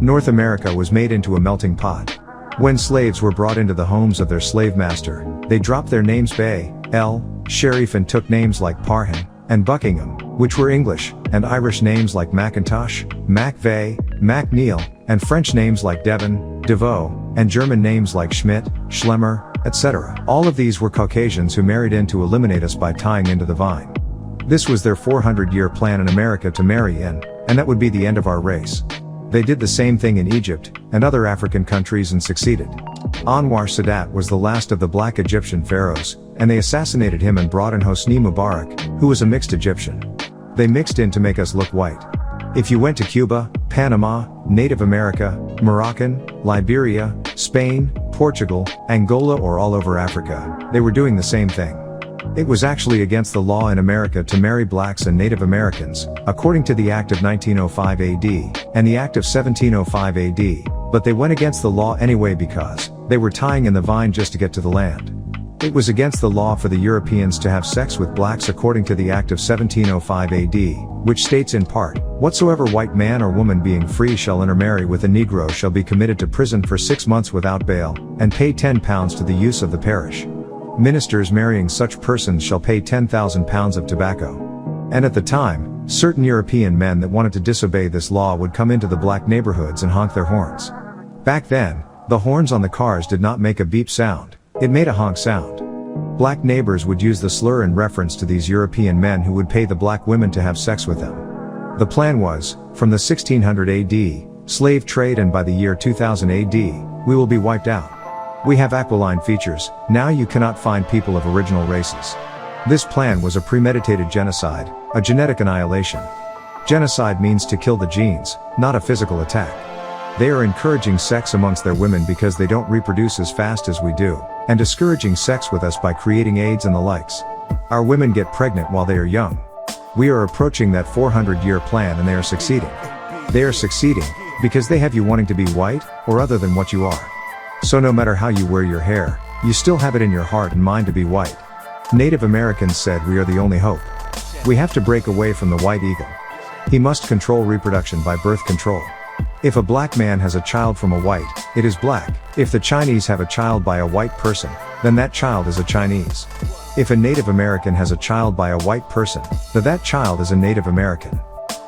North America was made into a melting pot. When slaves were brought into the homes of their slave master, they dropped their names Bey, Sheriff, and took names like Parham and Buckingham, which were English and Irish names like Macintosh, MacVeigh, MacNeil, and French names like Devon, Devoe, and German names like Schmidt, Schlemmer, etc. All of these were Caucasians who married in to eliminate us by tying into the vine. This was their 400-year plan in America to marry in, and that would be the end of our race. They did the same thing in Egypt and other African countries and succeeded. Anwar Sadat was the last of the black Egyptian pharaohs, and they assassinated him and brought in Hosni Mubarak, who was a mixed Egyptian. They mixed in to make us look white. If you went to Cuba, Panama, Native America, Moroccan, Liberia, Spain, Portugal, Angola, or all over Africa, they were doing the same thing. It was actually against the law in America to marry blacks and Native Americans, according to the Act of 1905 AD, and the Act of 1705 AD, but they went against the law anyway because they were tying in the vine just to get to the land. It was against the law for the Europeans to have sex with blacks according to the Act of 1705 AD, which states in part, "Whatsoever white man or woman being free shall intermarry with a Negro shall be committed to prison for 6 months without bail, and pay £10 to the use of the parish. Ministers marrying such persons shall pay £10,000 of tobacco." And at the time, certain European men that wanted to disobey this law would come into the black neighborhoods and honk their horns. Back then, the horns on the cars did not make a beep sound, it made a honk sound. Black neighbors would use the slur in reference to these European men who would pay the black women to have sex with them. The plan was, from the 1600 AD, slave trade, and by the year 2000 AD, we will be wiped out. We have aquiline features, now you cannot find people of original races. This plan was a premeditated genocide, a genetic annihilation. Genocide means to kill the genes, not a physical attack. They are encouraging sex amongst their women because they don't reproduce as fast as we do, and discouraging sex with us by creating AIDS and the likes. Our women get pregnant while they are young. We are approaching that 400-year plan, and they are succeeding. They are succeeding because they have you wanting to be white, or other than what you are. So no matter how you wear your hair, you still have it in your heart and mind to be white. Native Americans said we are the only hope. We have to break away from the white eagle. He must control reproduction by birth control. If a black man has a child from a white, it is black. If the Chinese have a child by a white person, then that child is a Chinese. If a Native American has a child by a white person, then that child is a Native American.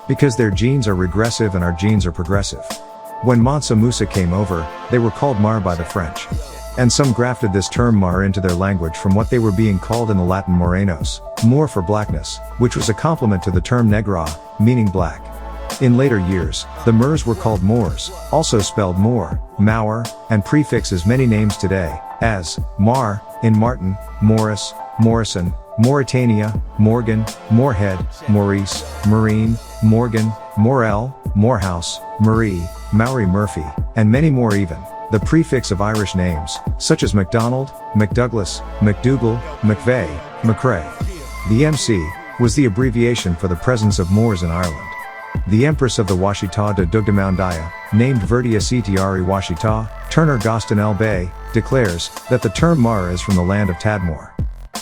Because their genes are regressive and our genes are progressive. When Mansa Musa came over, they were called Mar by the French. And some grafted this term Mar into their language from what they were being called in the Latin Morenos, Moor for blackness, which was a complement to the term Negra, meaning black. In later years, the Moors were called Moors, also spelled Moor, Maur, and prefixes many names today, as Mar, in Martin, Morris, Morrison, Mauritania, Morgan, Moorhead, Maurice, Marine, Morgan, Morel, Morehouse, Marie, Maury Murphy, and many more even. The prefix of Irish names, such as MacDonald, McDouglas, McDougall, McVeigh, McCrae. The MC was the abbreviation for the presence of Moors in Ireland. The Empress of the Washita de Dugdamoundia, named Verdia Cetiari Washita, Turner Gostin El Bay, declares that the term Mar is from the land of Tadmor.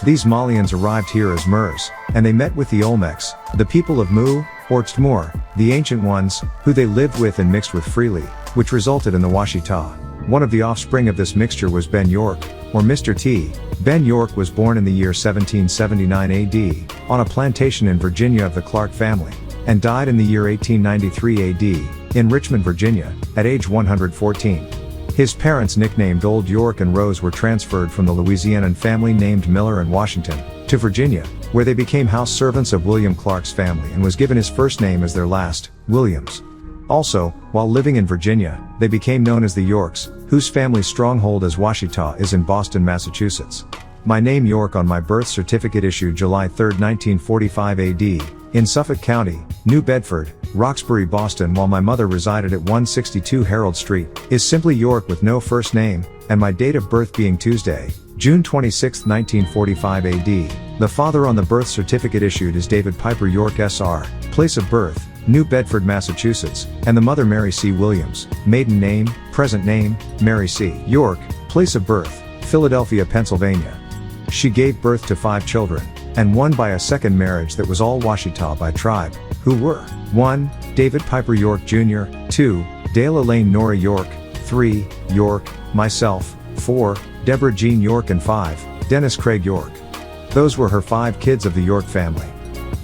These Malians arrived here as Murs, and they met with the Olmecs, the people of Mu, or Tmor, the ancient ones, who they lived with and mixed with freely, which resulted in the Washita. One of the offspring of this mixture was Ben York, or Mr. T. Ben York was born in the year 1779 AD, on a plantation in Virginia of the Clark family, and died in the year 1893 AD, in Richmond, Virginia, at age 114. His parents, nicknamed Old York and Rose, were transferred from the Louisianan family named Miller and Washington, to Virginia, where they became house servants of William Clark's family and was given his first name as their last, Williams. Also, while living in Virginia, they became known as the Yorks, whose family stronghold as Washita is in Boston, Massachusetts. My name York on my birth certificate issued July 3, 1945 AD, in Suffolk County, New Bedford, Roxbury, Boston, while my mother resided at 162 Harold Street, is simply York with no first name, and my date of birth being Tuesday, June 26, 1945 AD. The father on the birth certificate issued is David Piper York SR, place of birth, New Bedford, Massachusetts, and the mother Mary C. Williams, maiden name, present name, Mary C. York, place of birth, Philadelphia, Pennsylvania. She gave birth to 5 children. and one by a second marriage that was all Washita by tribe, who were 1. David Piper York Jr., 2. Dale Elaine Nora York, 3. York, myself, 4. Deborah Jean York, and 5. Dennis Craig York. Those were her 5 kids of the York family.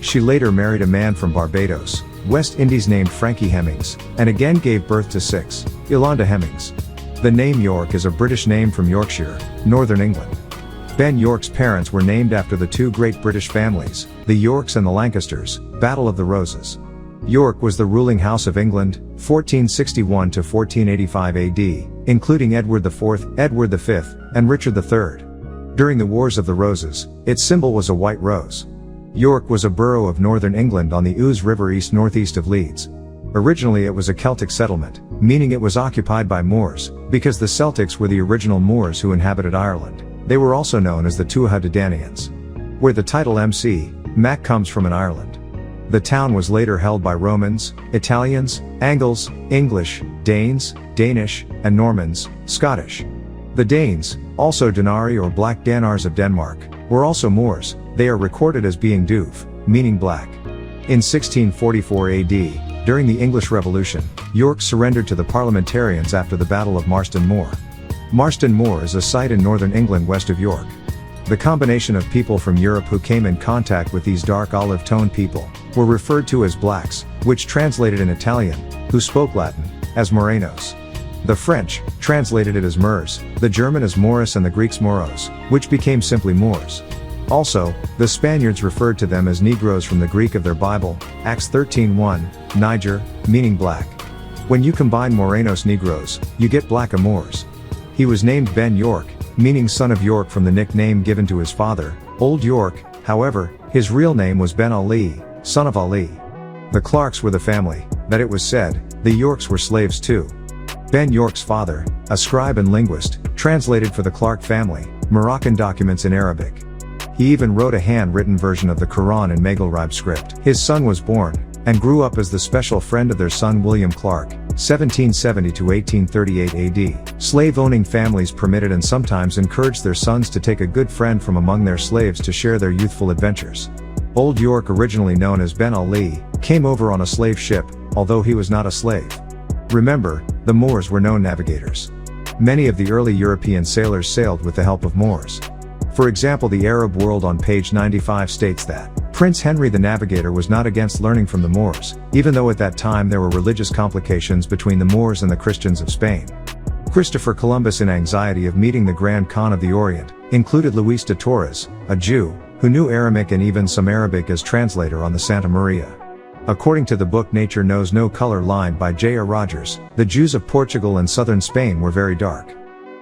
She later married a man from Barbados, West Indies named Frankie Hemmings, and again gave birth to 6, Yolanda Hemmings. The name York is a British name from Yorkshire, Northern England. Ben York's parents were named after the 2 great British families, the Yorks and the Lancasters, Battle of the Roses. York was the ruling house of England, 1461 to 1485 AD, including Edward IV, Edward V, and Richard III. During the Wars of the Roses, its symbol was a white rose. York was a borough of northern England on the Ouse River east-northeast of Leeds. Originally it was a Celtic settlement, meaning it was occupied by Moors, because the Celtics were the original Moors who inhabited Ireland. They were also known as the Tuatha De Dananns, where the title MC, Mac comes from in Ireland. The town was later held by Romans, Italians, Angles, English, Danes, Danish, and Normans, Scottish. The Danes, also Danari or Black Danars of Denmark, were also Moors. They are recorded as being Duve, meaning black. In 1644 AD, during the English Revolution, York surrendered to the parliamentarians after the Battle of Marston Moor. Marston Moor is a site in northern England west of York. The combination of people from Europe who came in contact with these dark olive-toned people were referred to as blacks, which translated in Italian, who spoke Latin, as Morenos. The French translated it as Moors, the German as Moris, and the Greeks Moros, which became simply Moors. Also, the Spaniards referred to them as Negroes from the Greek of their Bible, Acts 13:1, Niger, meaning black. When you combine Morenos Negroes, you get Black Moors. He was named Ben York, meaning son of York from the nickname given to his father, Old York. However, his real name was Ben Ali, son of Ali. The Clarks were the family, that it was said, the Yorks were slaves too. Ben York's father, a scribe and linguist, translated for the Clark family, Moroccan documents in Arabic. He even wrote a handwritten version of the Quran in Maghrib script. His son was born, and grew up as the special friend of their son William Clark, 1770 to 1838 AD. Slave-owning families permitted and sometimes encouraged their sons to take a good friend from among their slaves to share their youthful adventures. Old York, originally known as Ben Ali, came over on a slave ship, although he was not a slave. Remember, the Moors were known navigators. Many of the early European sailors sailed with the help of Moors. For example, the Arab World on page 95 states that Prince Henry the Navigator was not against learning from the Moors, even though at that time there were religious complications between the Moors and the Christians of Spain. Christopher Columbus, in anxiety of meeting the Grand Khan of the Orient, included Luis de Torres, a Jew, who knew Aramaic and even some Arabic as translator on the Santa Maria. According to the book Nature Knows No Color lined by J.R. Rogers, the Jews of Portugal and southern Spain were very dark.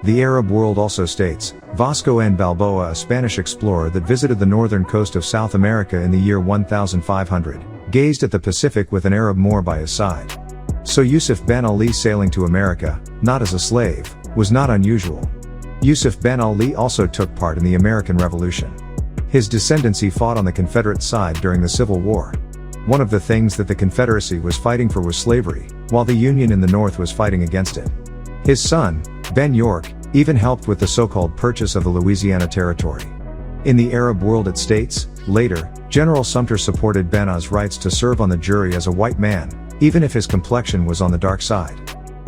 The Arab World also states, Vasco N. Balboa, a Spanish explorer that visited the northern coast of South America in the year 1500, gazed at the Pacific with an Arab Moor by his side. So Yusuf ben Ali sailing to America, not as a slave, was not unusual. Yusuf ben Ali also took part in the American Revolution. His descendancy fought on the Confederate side during the Civil War. One of the things that the Confederacy was fighting for was slavery, while the Union in the North was fighting against it. His son, Ben York, even helped with the so-called purchase of the Louisiana Territory. In the Arab World it states, later, General Sumter supported Ben's rights to serve on the jury as a white man, even if his complexion was on the dark side.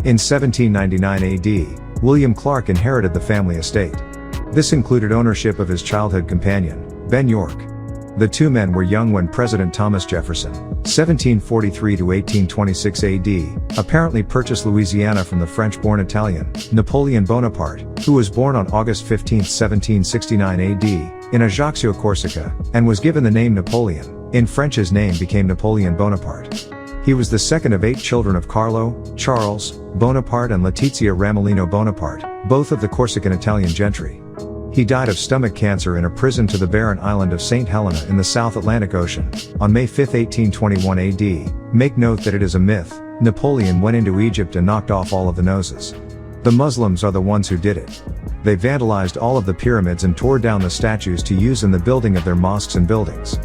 In 1799 AD, William Clark inherited the family estate. This included ownership of his childhood companion, Ben York. The two men were young when President Thomas Jefferson, 1743 to 1826 AD, apparently purchased Louisiana from the French-born Italian, Napoleon Bonaparte, who was born on August 15, 1769 AD, in Ajaccio, Corsica, and was given the name Napoleon. In French his name became Napoleon Bonaparte. He was the second of 8 children of Carlo, Charles, Bonaparte and Letizia Ramolino Bonaparte, both of the Corsican Italian gentry. He died of stomach cancer in a prison to the barren island of St. Helena in the South Atlantic Ocean, on May 5, 1821 AD. Make note that it is a myth. Napoleon went into Egypt and knocked off all of the noses. The Muslims are the ones who did it. They vandalized all of the pyramids and tore down the statues to use in the building of their mosques and buildings.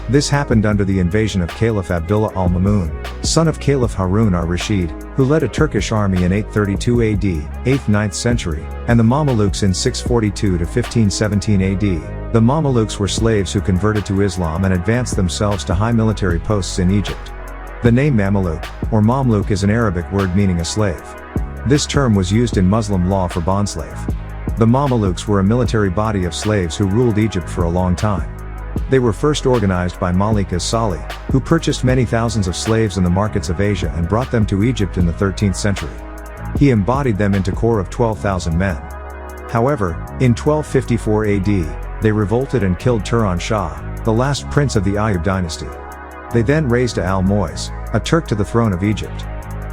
This happened under the invasion of Caliph Abdullah al-Mamun, son of Caliph Harun ar-Rashid, who led a Turkish army in 832 AD, 8th-9th century, and the Mamelukes in 642 to 1517 AD. The Mamelukes were slaves who converted to Islam and advanced themselves to high military posts in Egypt. The name Mameluke, or Mamluk, is an Arabic word meaning a slave. This term was used in Muslim law for bondslave. The Mamelukes were a military body of slaves who ruled Egypt for a long time. They were first organized by Malik as-Salih, who purchased many thousands of slaves in the markets of Asia and brought them to Egypt in the 13th century. He embodied them into a corps of 12,000 men. However, in 1254 AD, they revolted and killed Turan Shah, the last prince of the Ayyub dynasty. They then raised Al-Mu'izz, a Turk, to the throne of Egypt.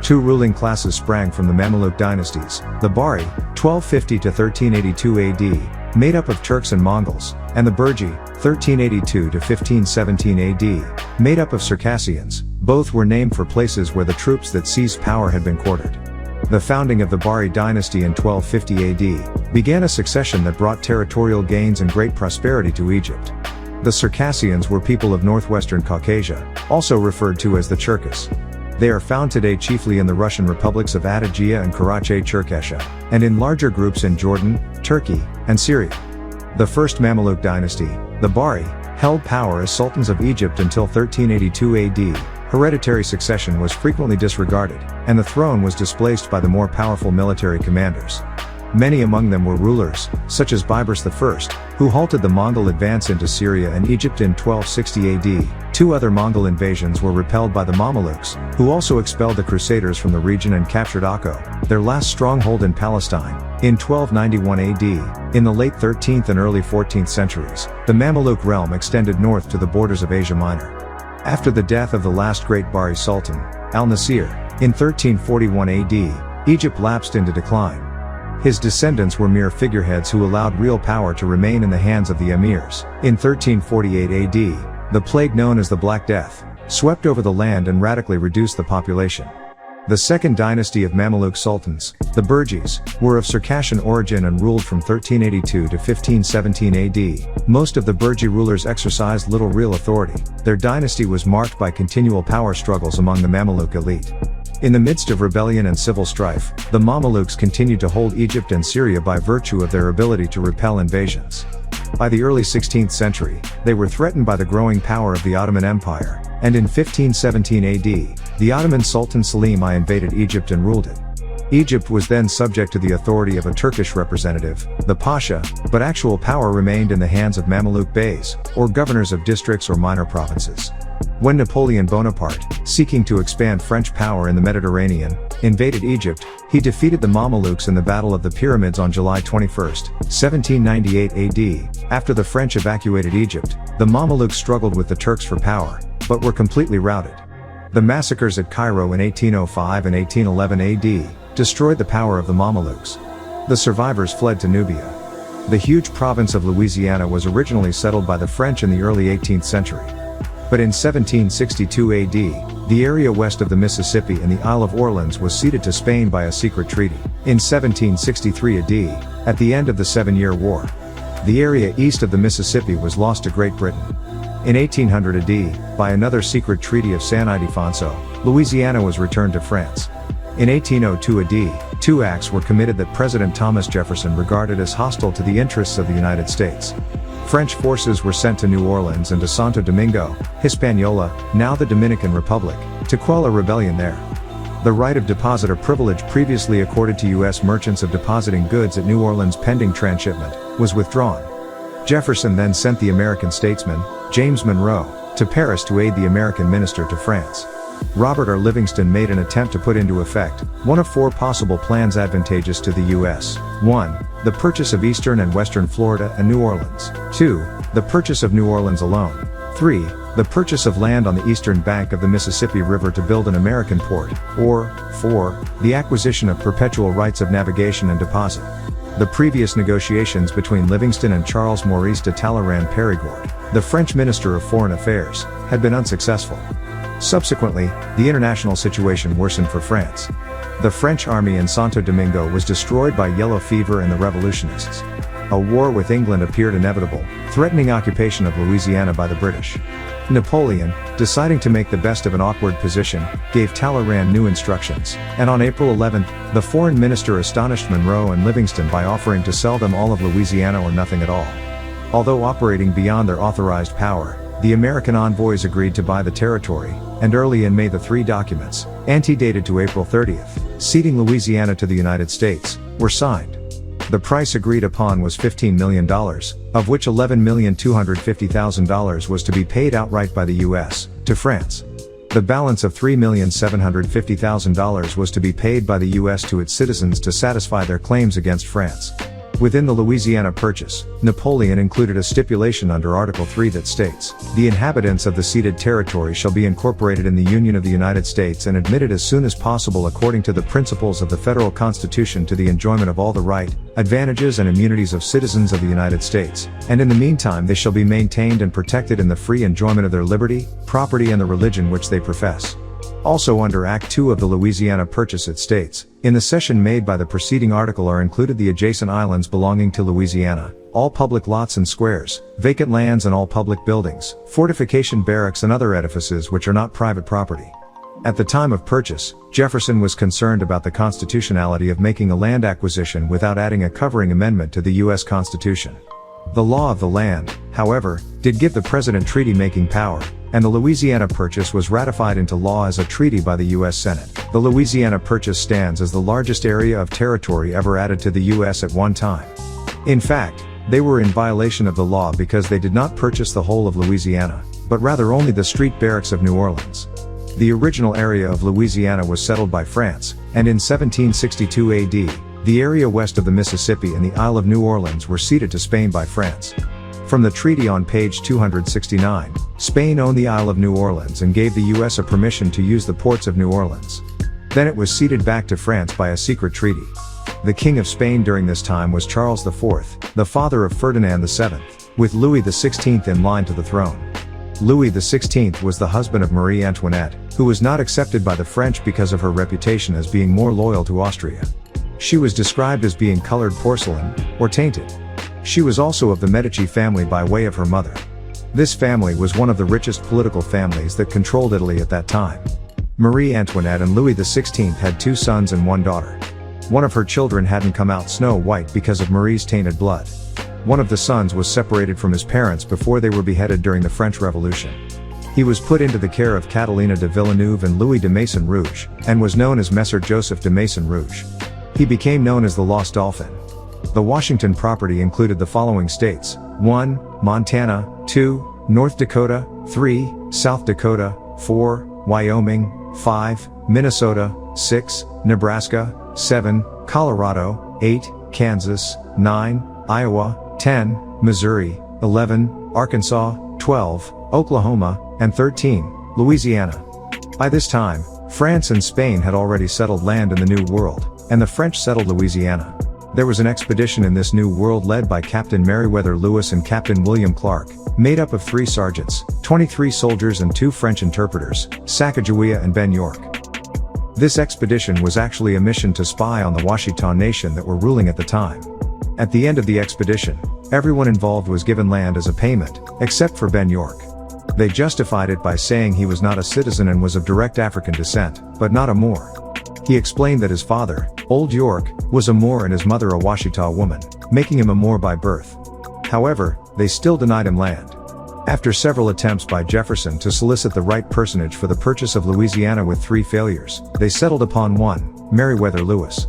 Two ruling classes sprang from the Mamluk dynasties: the Bari, 1250 to 1382 AD, made up of Turks and Mongols, and the Burji, 1382 to 1517 AD, made up of Circassians. Both were named for places where the troops that seized power had been quartered. The founding of the Bari dynasty in 1250 AD began a succession that brought territorial gains and great prosperity to Egypt. The Circassians were people of northwestern Caucasia, also referred to as the Cherkess. They are found today chiefly in the Russian republics of Atagia and Karachay-Cherkessia, and in larger groups in Jordan, Turkey, and Syria. The first Mamluk dynasty, the Bari, held power as sultans of Egypt until 1382 AD. Hereditary succession was frequently disregarded, and the throne was displaced by the more powerful military commanders. Many among them were rulers, such as Baibars I, who halted the Mongol advance into Syria and Egypt in 1260 AD. Two other Mongol invasions were repelled by the Mamelukes, who also expelled the Crusaders from the region and captured Akko, their last stronghold in Palestine, in 1291 AD. In the late 13th and early 14th centuries, the Mameluke realm extended north to the borders of Asia Minor. After the death of the last great Bari Sultan, Al-Nasir, in 1341 AD, Egypt lapsed into decline. His descendants were mere figureheads who allowed real power to remain in the hands of the emirs. In 1348 AD, the plague known as the Black Death swept over the land and radically reduced the population. The second dynasty of Mameluke sultans, the Burjis, were of Circassian origin and ruled from 1382 to 1517 AD. Most of the Burji rulers exercised little real authority. Their dynasty was marked by continual power struggles among the Mameluke elite. In the midst of rebellion and civil strife, the Mamelukes continued to hold Egypt and Syria by virtue of their ability to repel invasions. By the early 16th century, they were threatened by the growing power of the Ottoman Empire, and in 1517 AD, the Ottoman Sultan Selim I invaded Egypt and ruled it. Egypt was then subject to the authority of a Turkish representative, the Pasha, but actual power remained in the hands of Mameluke beys, or governors of districts or minor provinces. When Napoleon Bonaparte, seeking to expand French power in the Mediterranean, invaded Egypt, he defeated the Mamelukes in the Battle of the Pyramids on July 21, 1798 AD. After the French evacuated Egypt, the Mamelukes struggled with the Turks for power, but were completely routed. The massacres at Cairo in 1805 and 1811 AD destroyed the power of the Mamelukes. The survivors fled to Nubia. The huge province of Louisiana was originally settled by the French in the early 18th century. But in 1762 AD, the area west of the Mississippi and the Isle of Orleans was ceded to Spain by a secret treaty. In 1763 AD, at the end of the Seven-Year War, the area east of the Mississippi was lost to Great Britain. In 1800 AD, by another secret treaty of San Ildefonso, Louisiana was returned to France. In 1802 AD, two acts were committed that President Thomas Jefferson regarded as hostile to the interests of the United States. French forces were sent to New Orleans and to Santo Domingo, Hispaniola, now the Dominican Republic, to quell a rebellion there. The right of deposit, or privilege previously accorded to U.S. merchants of depositing goods at New Orleans pending transshipment, was withdrawn. Jefferson then sent the American statesman, James Monroe, to Paris to aid the American minister to France. Robert R. Livingston made an attempt to put into effect one of four possible plans advantageous to the U.S. 1. The purchase of eastern and western Florida and New Orleans. 2. The purchase of New Orleans alone. 3. The purchase of land on the eastern bank of the Mississippi River to build an American port. Or, 4. The acquisition of perpetual rights of navigation and deposit. The previous negotiations between Livingston and Charles Maurice de Talleyrand Périgord, the French Minister of Foreign Affairs, had been unsuccessful. Subsequently, the international situation worsened for France. The French army in Santo Domingo was destroyed by yellow fever and the revolutionists. A war with England appeared inevitable, threatening occupation of Louisiana by the British. Napoleon, deciding to make the best of an awkward position, gave Talleyrand new instructions, and on April 11, the foreign minister astonished Monroe and Livingston by offering to sell them all of Louisiana or nothing at all. Although operating beyond their authorized power, the American envoys agreed to buy the territory, and early in May the three documents, antedated to April 30th, ceding Louisiana to the United States, were signed. The price agreed upon was $15 million, of which $11,250,000 was to be paid outright by the U.S. to France. The balance of $3,750,000 was to be paid by the U.S. to its citizens to satisfy their claims against France. Within the Louisiana Purchase, Napoleon included a stipulation under Article 3 that states, "The inhabitants of the ceded territory shall be incorporated in the Union of the United States and admitted as soon as possible according to the principles of the Federal Constitution to the enjoyment of all the right, advantages and immunities of citizens of the United States, and in the meantime they shall be maintained and protected in the free enjoyment of their liberty, property and the religion which they profess." Also under Act 2 of the Louisiana Purchase it states, "In the cession made by the preceding article are included the adjacent islands belonging to Louisiana, all public lots and squares, vacant lands and all public buildings, fortification barracks and other edifices which are not private property." At the time of purchase, Jefferson was concerned about the constitutionality of making a land acquisition without adding a covering amendment to the U.S. Constitution. The law of the land, however, did give the president treaty-making power, and the Louisiana Purchase was ratified into law as a treaty by the U.S. Senate. The Louisiana Purchase stands as the largest area of territory ever added to the U.S. at one time. In fact, they were in violation of the law because they did not purchase the whole of Louisiana, but rather only the street barracks of New Orleans. The original area of Louisiana was settled by France, and in 1762 AD, the area west of the Mississippi and the Isle of New Orleans were ceded to Spain by France. From the treaty on page 269, Spain owned the Isle of New Orleans and gave the U.S. a permission to use the ports of New Orleans. Then it was ceded back to France by a secret treaty. The King of Spain during this time was Charles IV, the father of Ferdinand VII, with Louis XVI in line to the throne. Louis XVI was the husband of Marie Antoinette, who was not accepted by the French because of her reputation as being more loyal to Austria. She was described as being colored porcelain, or tainted. She was also of the Medici family by way of her mother. This family was one of the richest political families that controlled Italy at that time. Marie Antoinette and Louis XVI had 2 sons and 1 daughter. One of her children hadn't come out snow white because of Marie's tainted blood. One of the sons was separated from his parents before they were beheaded during the French Revolution. He was put into the care of Catalina de Villeneuve and Louis de Maison Rouge, and was known as Messer Joseph de Maison Rouge. He became known as the Lost Dolphin. The Washington property included the following states: 1. Montana, 2. North Dakota, 3. South Dakota, 4. Wyoming, 5. Minnesota, 6. Nebraska, 7. Colorado, 8. Kansas, 9. Iowa, 10. Missouri, 11. Arkansas, 12. Oklahoma, and 13. Louisiana. By this time, France and Spain had already settled land in the New World, and the French settled Louisiana. There was an expedition in this new world led by Captain Meriwether Lewis and Captain William Clark, made up of 3 sergeants, 23 soldiers and 2 French interpreters, Sacagawea and Ben York. This expedition was actually a mission to spy on the Washita Nation that were ruling at the time. At the end of the expedition, everyone involved was given land as a payment, except for Ben York. They justified it by saying he was not a citizen and was of direct African descent, but not a Moor. He explained that his father, Old York, was a Moor and his mother a Washita woman, making him a Moor by birth. However, they still denied him land. After several attempts by Jefferson to solicit the right personage for the purchase of Louisiana with 3 failures, they settled upon one, Meriwether Lewis.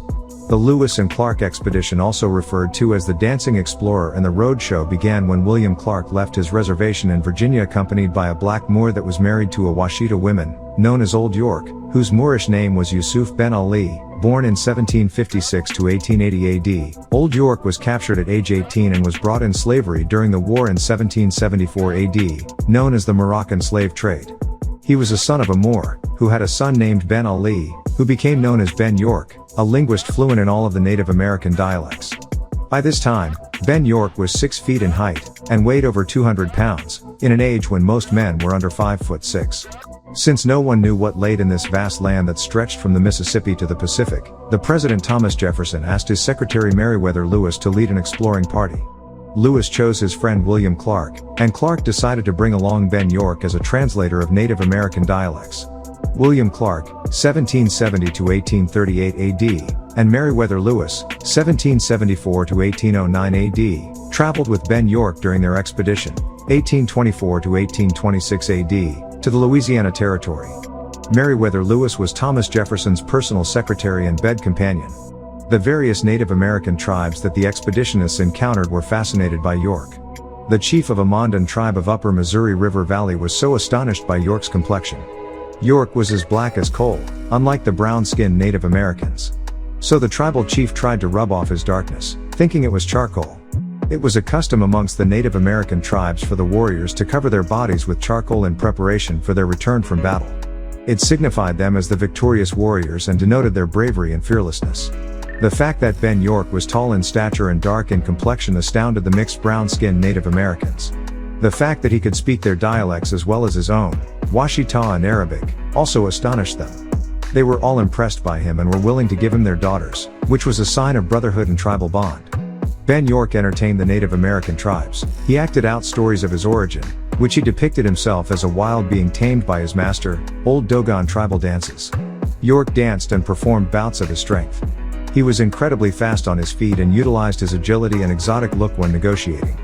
The Lewis and Clark expedition, also referred to as the Dancing Explorer and the Road Show, began when William Clark left his reservation in Virginia accompanied by a black Moor that was married to a Washita woman, known as Old York, whose Moorish name was Yusuf Ben Ali. Born in 1756 to 1880 AD, Old York was captured at age 18 and was brought in slavery during the war in 1774 AD, known as the Moroccan slave trade. He was a son of a Moor, who had a son named Ben Ali, who became known as Ben York, a linguist fluent in all of the Native American dialects. By this time, Ben York was 6 feet in height, and weighed over 200 pounds, in an age when most men were under 5'6". Since no one knew what laid in this vast land that stretched from the Mississippi to the Pacific, the President Thomas Jefferson asked his secretary Meriwether Lewis to lead an exploring party. Lewis chose his friend William Clark, and Clark decided to bring along Ben York as a translator of Native American dialects. William Clark, 1770 to 1838 AD, and Meriwether Lewis, 1774 to 1809 AD, traveled with Ben York during their expedition, 1824 to 1826 AD, to the Louisiana Territory. Meriwether Lewis was Thomas Jefferson's personal secretary and bed companion. The various Native American tribes that the expeditionists encountered were fascinated by York. The chief of a Mandan tribe of Upper Missouri River Valley was so astonished by York's complexion. York was as black as coal, unlike the brown-skinned Native Americans. So the tribal chief tried to rub off his darkness, thinking it was charcoal. It was a custom amongst the Native American tribes for the warriors to cover their bodies with charcoal in preparation for their return from battle. It signified them as the victorious warriors and denoted their bravery and fearlessness. The fact that Ben York was tall in stature and dark in complexion astounded the mixed brown-skinned Native Americans. The fact that he could speak their dialects as well as his own, Washita and Arabic, also astonished them. They were all impressed by him and were willing to give him their daughters, which was a sign of brotherhood and tribal bond. Ben York entertained the Native American tribes. He acted out stories of his origin, which he depicted himself as a wild being tamed by his master, old Dogon tribal dances. York danced and performed bouts of his strength. He was incredibly fast on his feet and utilized his agility and exotic look when negotiating.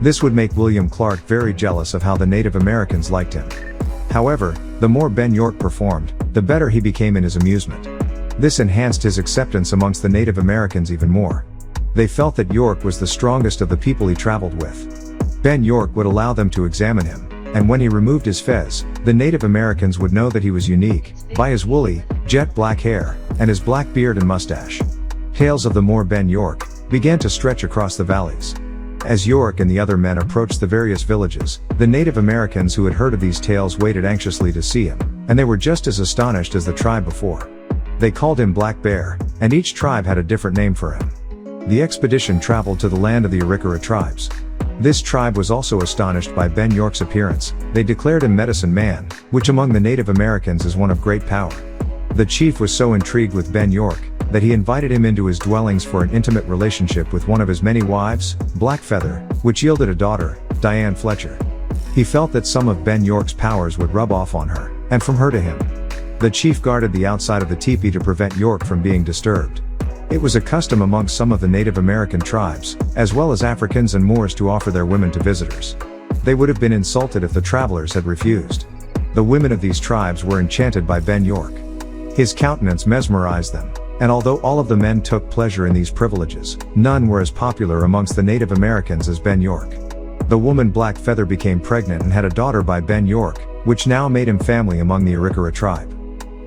This would make William Clark very jealous of how the Native Americans liked him. However, the more Ben York performed, the better he became in his amusement. This enhanced his acceptance amongst the Native Americans even more. They felt that York was the strongest of the people he traveled with. Ben York would allow them to examine him, and when he removed his fez, the Native Americans would know that he was unique, by his woolly, jet black hair, and his black beard and mustache. Tales of the more Ben York began to stretch across the valleys. As York and the other men approached the various villages, the Native Americans who had heard of these tales waited anxiously to see him, and they were just as astonished as the tribe before. They called him Black Bear, and each tribe had a different name for him. The expedition traveled to the land of the Arikara tribes. This tribe was also astonished by Ben York's appearance. They declared him Medicine Man, which among the Native Americans is one of great power. The chief was so intrigued with Ben York, that he invited him into his dwellings for an intimate relationship with one of his many wives, Black Feather, which yielded a daughter, Diane Fletcher. He felt that some of Ben York's powers would rub off on her, and from her to him. The chief guarded the outside of the teepee to prevent York from being disturbed. It was a custom amongst some of the Native American tribes, as well as Africans and Moors, to offer their women to visitors. They would have been insulted if the travelers had refused. The women of these tribes were enchanted by Ben York. His countenance mesmerized them, and although all of the men took pleasure in these privileges, none were as popular amongst the Native Americans as Ben York. The woman Black Feather became pregnant and had a daughter by Ben York, which now made him family among the Arikara tribe.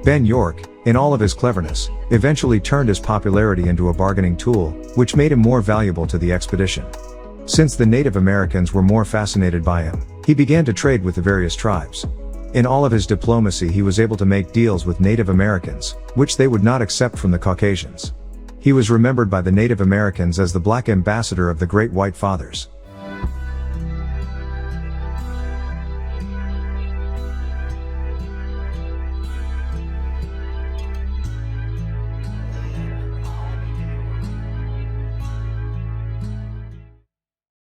Ben York, in all of his cleverness, eventually turned his popularity into a bargaining tool, which made him more valuable to the expedition. Since the Native Americans were more fascinated by him, he began to trade with the various tribes. In all of his diplomacy, he was able to make deals with Native Americans, which they would not accept from the Caucasians. He was remembered by the Native Americans as the Black Ambassador of the Great White Fathers.